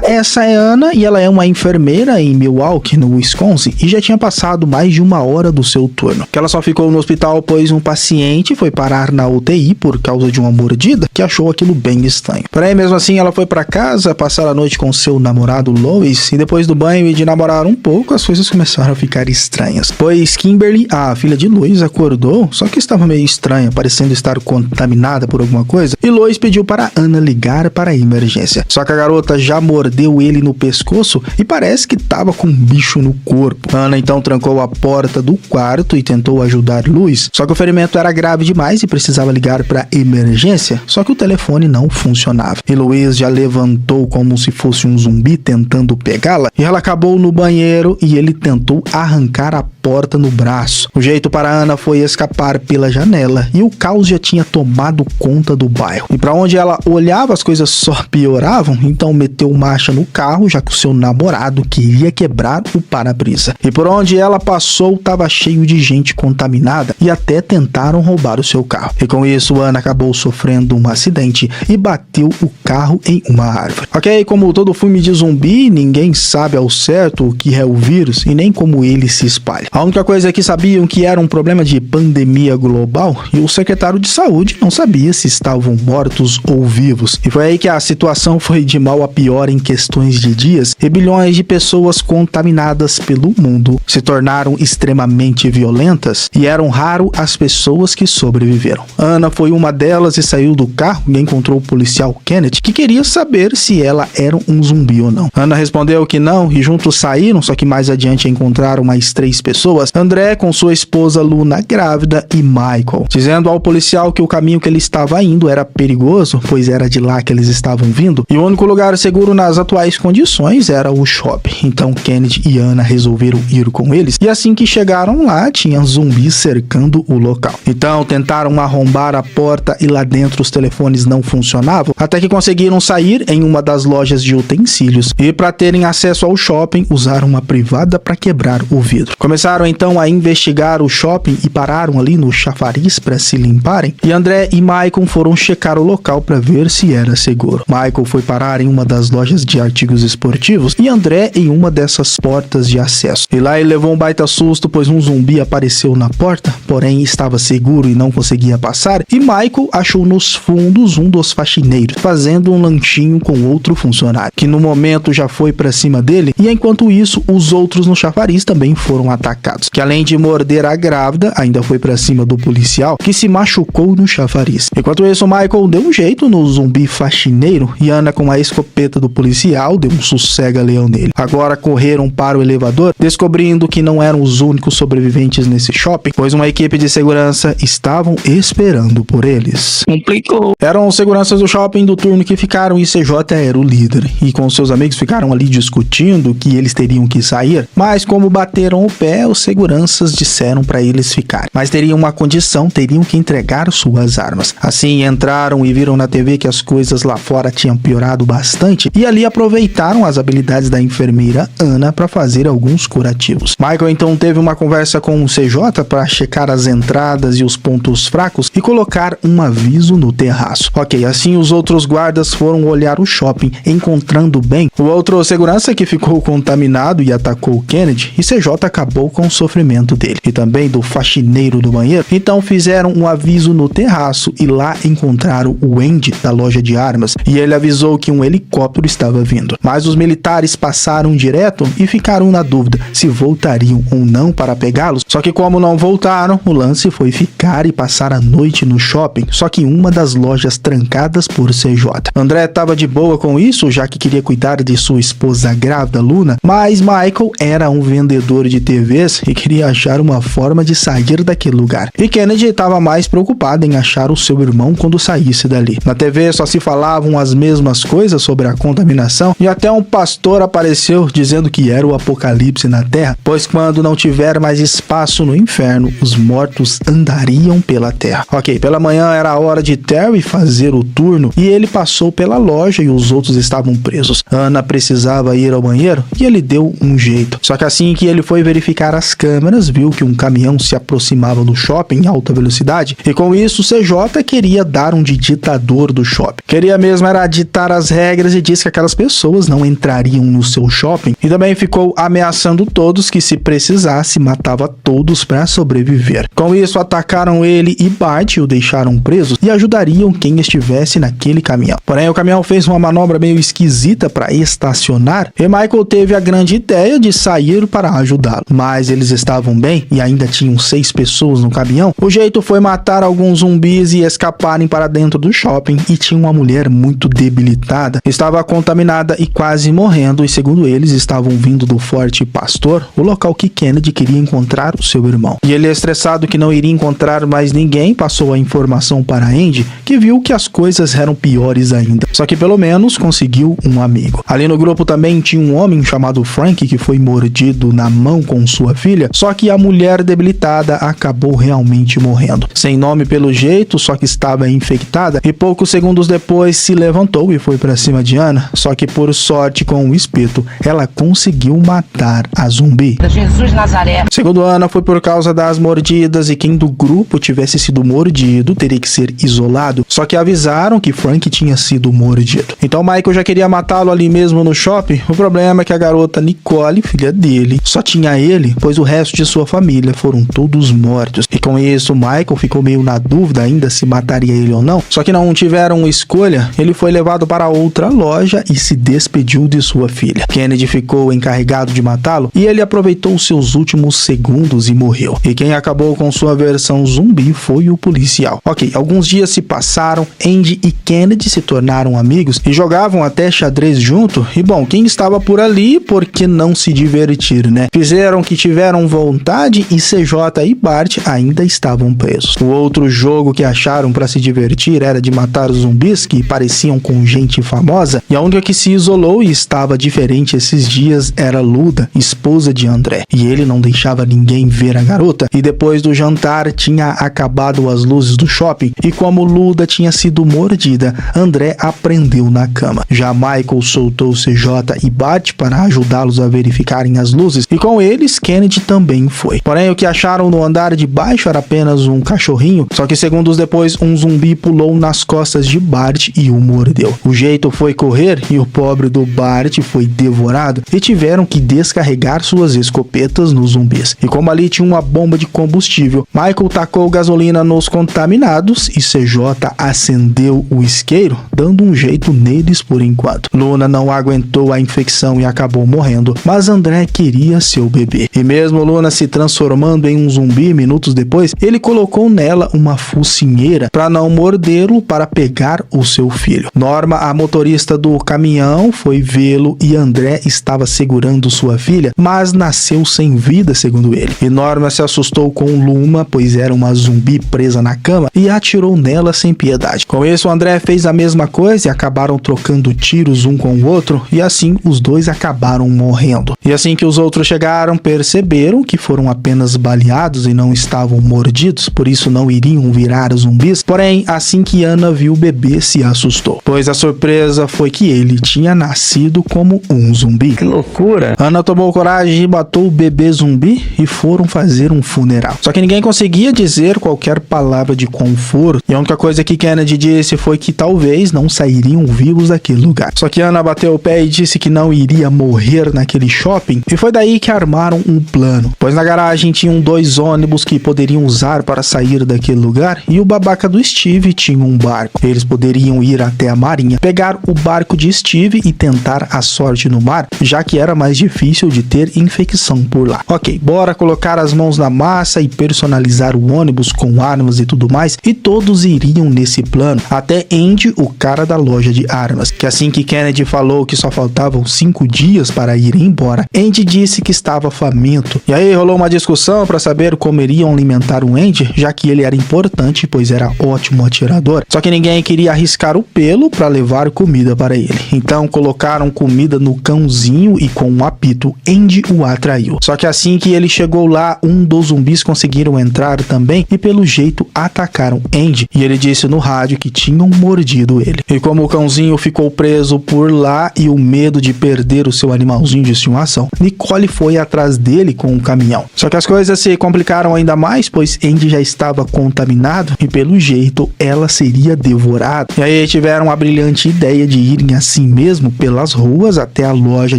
Essa é Ana e ela é uma enfermeira em Milwaukee, no Wisconsin, e já tinha passado mais de 1 hora do seu turno. Que ela só ficou no hospital pois um paciente foi parar na UTI por causa de uma mordida que achou aquilo bem estranho. Porém, mesmo assim, ela foi para casa passar a noite com seu namorado Lois e depois do banho e de namorar um pouco, as coisas começaram a ficar estranhas. Pois Kimberly, a filha de Lois, acordou, só que estava meio estranha, parecendo estar contaminada por alguma coisa, e Lois pediu para Ana ligar para a emergência. Só que a garota já mordeu ele no pescoço e parece que estava com um bicho no corpo. Ana então trancou a porta do quarto e tentou ajudar Lois, só que o ferimento era grave demais e precisava ligar para emergência, só que o telefone não funcionava. E Lois já levantou como se fosse um zumbi tentando pegá-la, e ela acabou no banheiro e ele tentou arrancar a porta no braço. O jeito para Ana foi escapar pela janela e o caos já tinha tomado conta do bairro. E para onde ela olhava as coisas só pioravam, então meteu marcha no carro, já que o seu namorado queria quebrar o para-brisa. E por onde ela passou estava cheio de gente contaminada e até tentaram roubar o seu carro. E com isso Ana acabou sofrendo um acidente e bateu o carro em uma árvore. Ok, como todo filme de zumbi, ninguém sabe ao certo o que é o vírus e nem como ele se espalha. A única coisa é que sabiam que era um problema de pandemia global e o secretário de saúde não sabia se estavam mortos ou vivos. E foi aí que a situação foi de mal a pior em questões de dias e bilhões de pessoas contaminadas pelo mundo se tornaram extremamente violentas e eram raro as pessoas que sobreviveram. Ana foi uma delas e saiu do carro e encontrou o policial Kenneth, que queria saber se ela era um zumbi ou não. Ana respondeu que não e juntos saíram, só que mais adiante encontraram mais 3 pessoas, André com sua esposa Luna grávida e Michael, dizendo ao policial que o caminho que ele estava indo era perigoso, pois era de lá que eles estavam vindo, e o único lugar seguro nas atuais condições era o shopping. Então Kennedy e Ana resolveram ir com eles, e assim que chegaram lá, tinha zumbis cercando o local. Então tentaram arrombar a porta e lá dentro os telefones não funcionavam, até que conseguiram sair em uma das lojas de utensílios, e para terem acesso ao shopping, usaram uma privada para quebrar o vidro. Começaram então a investigar o shopping e pararam ali no chafariz para se limparem, e André e Michael foram checar o local para ver se era seguro. Michael foi parar em uma das lojas de artigos esportivos e André em uma dessas portas de acesso. E lá ele levou um baita susto, pois um zumbi apareceu na porta, porém estava seguro e não conseguia passar, e Michael achou nos fundos um dos faxineiros, fazendo um lanchinho com outro funcionário, que no momento já foi para cima dele, e enquanto isso, os outros no chafariz também foram atacados, que além de morder a grávida, ainda foi para cima do policial, que se machucou no chafariz. Enquanto isso, Michael deu um jeito no zumbi faxineiro e Ana, com a escopeta do policial, deu um sossega-leão nele. Agora correram para o elevador, descobrindo que não eram os únicos sobreviventes nesse shopping, pois uma equipe de segurança estavam esperando por eles. Complicou. Eram os seguranças do shopping do turno que ficaram e CJ era o líder, e com seus amigos ficaram ali discutindo que eles teriam que sair, mas como bateram o pé, os seguranças disseram para eles ficarem, mas teriam uma condição, teriam que entregar suas armas. Assim entraram e viram na TV que as coisas lá fora tinham piorado bastante, e ali aproveitaram as habilidades da enfermeira Ana para fazer alguns curativos. Michael então teve uma conversa com o CJ para checar as entradas e os pontos fracos e colocar um aviso no terraço. Ok, assim os outros guardas foram olhar o shopping, encontrando bem o outro segurança que ficou contaminado e atacou Kennedy, e CJ acabou com o sofrimento dele e também do faxineiro do banheiro. Então fizeram um aviso no terraço e lá encontraram o Andy da loja de armas, e ele avisou que um helicóptero estava vindo, mas os militares passaram direto e ficaram na dúvida se voltariam ou não para pegá-los. Só que como não voltaram, o lance foi ficar e passar a noite no shopping, só que em uma das lojas trancadas por CJ. André estava de boa com isso, já que queria cuidar de sua esposa grávida Luna, mas Michael era um vendedor de TVs e queria achar uma forma de sair daquele lugar. E Kennedy estava mais preocupado em achar o seu irmão quando saísse dali. Na TV só se falavam as mesmas coisas sobre a contaminação, e até um pastor apareceu dizendo que era o apocalipse na Terra, pois quando não tiver mais espaço no inferno, os mortos andariam pela Terra. Ok, pela manhã era a hora de Terry fazer o turno e ele passou pela loja e os outros estavam presos. Ana precisava ir ao banheiro e ele deu um jeito. Só que assim que ele foi verificar as câmeras, viu que um caminhão se aproximava do shopping em alta velocidade, e com isso o CJ queria dar um de ditador do shopping. Queria mesmo era ditar as regras e disse que aquela aquelas pessoas não entrariam no seu shopping e também ficou ameaçando todos que se precisasse matava todos para sobreviver. Com isso atacaram ele e Bart o deixaram presos e ajudariam quem estivesse naquele caminhão. Porém o caminhão fez uma manobra meio esquisita para estacionar e Michael teve a grande ideia de sair para ajudá-lo. Mas eles estavam bem e ainda tinham 6 pessoas no caminhão. O jeito foi matar alguns zumbis e escaparem para dentro do shopping e tinha uma mulher muito debilitada. Estava contaminada e quase morrendo e segundo eles estavam vindo do Forte Pastor, o local que Kennedy queria encontrar o seu irmão. E ele, estressado que não iria encontrar mais ninguém, passou a informação para Andy, que viu que as coisas eram piores ainda. Só que pelo menos conseguiu um amigo. Ali no grupo também tinha um homem chamado Frank que foi mordido na mão com sua filha, só que a mulher debilitada acabou realmente morrendo. Sem nome pelo jeito, só que estava infectada e poucos segundos depois se levantou e foi para cima de Ana, só que por sorte com o espeto, ela conseguiu matar a zumbi. Jesus Nazaré. Segundo Ana, foi por causa das mordidas e quem do grupo tivesse sido mordido teria que ser isolado, só que avisaram que Frank tinha sido mordido. Então Michael já queria matá-lo ali mesmo no shopping. O problema é que a garota Nicole, filha dele, só tinha ele, pois o resto de sua família foram todos mortos. E com isso, Michael ficou meio na dúvida ainda se mataria ele ou não. Só que não tiveram escolha, ele foi levado para outra loja e se despediu de sua filha. Kennedy ficou encarregado de matá-lo e ele aproveitou seus últimos segundos e morreu. E quem acabou com sua versão zumbi foi o policial. Ok, alguns dias se passaram, Andy e Kennedy se tornaram amigos e jogavam até xadrez junto. E bom, quem estava por ali, por que não se divertir, né? Fizeram que tiveram vontade e CJ e Bart ainda estavam presos. O outro jogo que acharam para se divertir era de matar zumbis que pareciam com gente famosa, e a única que se isolou e estava diferente esses dias era Luda, esposa de André, e ele não deixava ninguém ver a garota. E depois do jantar tinha acabado as luzes do shopping e como Luda tinha sido mordida, André a prendeu na cama. Já Michael soltou CJ e Bart para ajudá-los a verificarem as luzes e com eles Kennedy também foi. Porém o que acharam no andar de baixo era apenas um cachorrinho, só que segundos depois um zumbi pulou nas costas de Bart e o mordeu. O jeito foi correr e o pobre do Bart foi devorado e tiveram que descarregar suas escopetas nos zumbis. E como ali tinha uma bomba de combustível, Michael tacou gasolina nos contaminados e CJ acendeu o isqueiro, dando um jeito neles por enquanto. Luna não aguentou a infecção e acabou morrendo, mas André queria seu bebê. E mesmo Luna se transformando em um zumbi minutos depois, ele colocou nela uma focinheira para não mordê-lo para pegar o seu filho. Norma, a motorista do caminhão, foi vê-lo e André estava segurando sua filha, mas nasceu sem vida, segundo ele. E Norma se assustou com Luma, pois era uma zumbi presa na cama, e atirou nela sem piedade. Com isso, André fez a mesma coisa e acabaram trocando tiros um com o outro, e assim os dois acabaram morrendo. E assim que os outros chegaram, perceberam que foram apenas baleados e não estavam mordidos, por isso não iriam virar zumbis. Porém, assim que Ana viu o bebê, se assustou, pois a surpresa foi que ele tinha nascido como um zumbi. Que loucura! Ana tomou coragem e matou o bebê zumbi e foram fazer um funeral. Só que ninguém conseguia dizer qualquer palavra de conforto, e a única coisa que Kennedy disse foi que talvez não sairiam vivos daquele lugar. Só que Ana bateu o pé e disse que não iria morrer naquele shopping, e foi daí que armaram um plano, pois na garagem tinham 2 ônibus que poderiam usar para sair daquele lugar, e o babaca do Steve tinha um barco. Eles poderiam ir até a marinha, pegar o barco de Steve e tentar a sorte no mar, já que era mais difícil de ter infecção por lá. Ok, bora colocar as mãos na massa e personalizar o ônibus com armas e tudo mais, e todos iriam nesse plano, até Andy, o cara da loja de armas, que assim que Kennedy falou que só faltavam 5 dias para ir embora, Andy disse que estava faminto. E aí rolou uma discussão para saber como iriam alimentar o Andy, já que ele era importante, pois era ótimo atirador. Só que ninguém queria arriscar o pelo para levar comida para ele. Então colocaram comida no cãozinho e com um apito, Andy o atraiu. Só que assim que ele chegou lá, um dos zumbis conseguiram entrar também e pelo jeito atacaram Andy. E ele disse no rádio que tinham mordido ele. E como o cãozinho ficou preso por lá e o medo de perder o seu animalzinho de estimação, Nicole foi atrás dele com um caminhão. Só que as coisas se complicaram ainda mais, pois Andy já estava contaminado e pelo jeito ela seria devorada. E aí tiveram a brilhante ideia de irem assim mesmo pelas ruas até a loja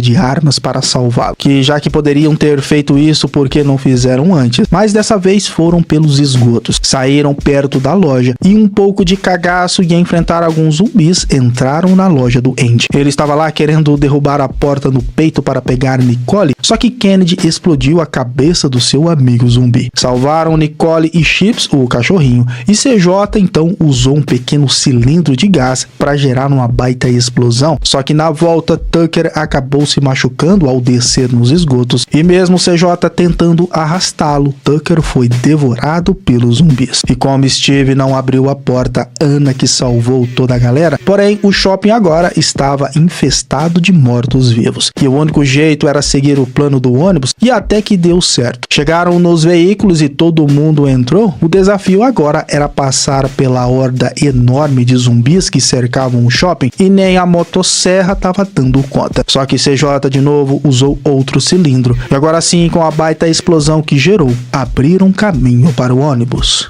de armas para salvá-lo, que já que poderiam ter feito isso, por que não fizeram antes? Mas dessa vez foram pelos esgotos, saíram perto da loja e um pouco de cagaço e enfrentar alguns zumbis entraram na loja do Andy. Ele estava lá querendo derrubar a porta no peito para pegar Nicole, só que Kennedy explodiu a cabeça do seu amigo zumbi. Salvaram Nicole e Chips, o cachorrinho, e CJ então usou um pequeno cilindro de gás para gerar uma baita explosão, só que na volta Tucker acabou se machucando ao descer nos esgotos e mesmo CJ tentando arrastá-lo, Tucker foi devorado pelos zumbis. E como Steve não abriu a porta, Anna que salvou toda a galera, porém o shopping agora estava infestado de mortos-vivos e o único jeito era seguir o plano do ônibus e até que deu certo. Chegaram nos veículos e todo mundo entrou. O desafio agora era passar pela horda enorme de zumbis que cercavam o shopping e nem a motosserra estava dando conta. Só que CJ de novo usou outro cilindro e agora sim, com a baita explosão que gerou, abriram caminho para o ônibus.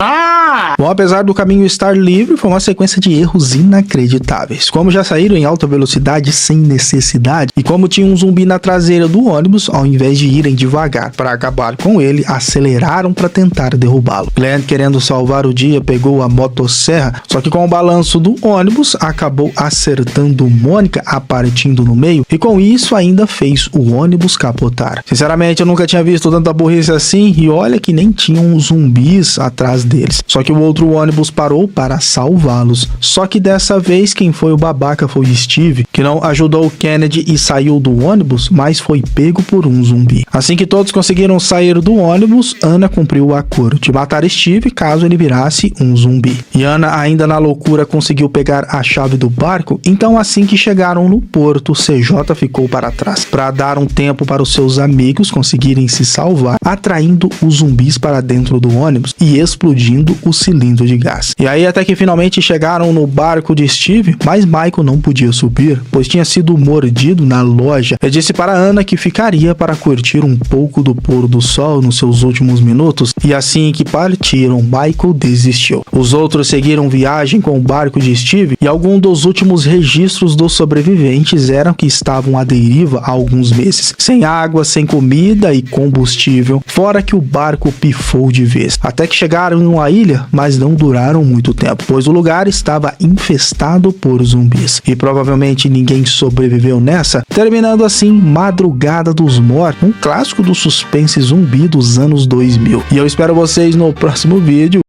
Bom, apesar do caminho estar livre, foi uma sequência de erros inacreditáveis. Como já saíram em alta velocidade sem necessidade e como tinha um zumbi na traseira do ônibus, ao invés de irem devagar para acabar com ele, aceleraram para tentar derrubá-lo. Glenn, querendo salvar o dia, pegou a motosserra, só que com o balanço do ônibus acabou acertando Mônica, a partindo no meio, e com isso ainda fez o ônibus capotar. Sinceramente, eu nunca tinha visto tanta burrice assim, e olha que nem tinham zumbis atrás deles. Só que o outro ônibus parou para salvá-los. Só que dessa vez quem foi o babaca foi Steve, que não ajudou Kennedy e saiu do ônibus, mas foi pego por um zumbi. Assim que todos conseguiram sair do ônibus, Anna cumpriu o acordo de matar Steve caso ele virasse um zumbi. E Anna, ainda na loucura, conseguiu pegar a chave do barco, então assim que chegaram no porto, CJ ficou para trás, para dar um tempo para os seus amigos conseguirem se salvar, atraindo os zumbis para dentro do ônibus e explodindo o cilindro de gás. E aí até que finalmente chegaram no barco de Steve, mas Michael não podia subir, pois tinha sido mordido na loja. Ele disse para Anna que ficaria para curtir um pouco do pôr do sol nos seus últimos minutos, e assim que partiram, Michael desistiu. Os outros seguiram viagem com o barco de Steve, e alguns dos últimos registros dos sobreviventes eram que estavam à deriva há alguns meses, sem água, sem comida e combustível, fora que o barco pifou de vez. Até que chegaram em uma ilha, mas não duraram muito tempo, pois o lugar estava infestado por zumbis. E provavelmente ninguém sobreviveu nessa, terminando assim Madrugada dos Mortos, um clássico do suspense zumbi dos anos 2000. E eu espero vocês no próximo vídeo.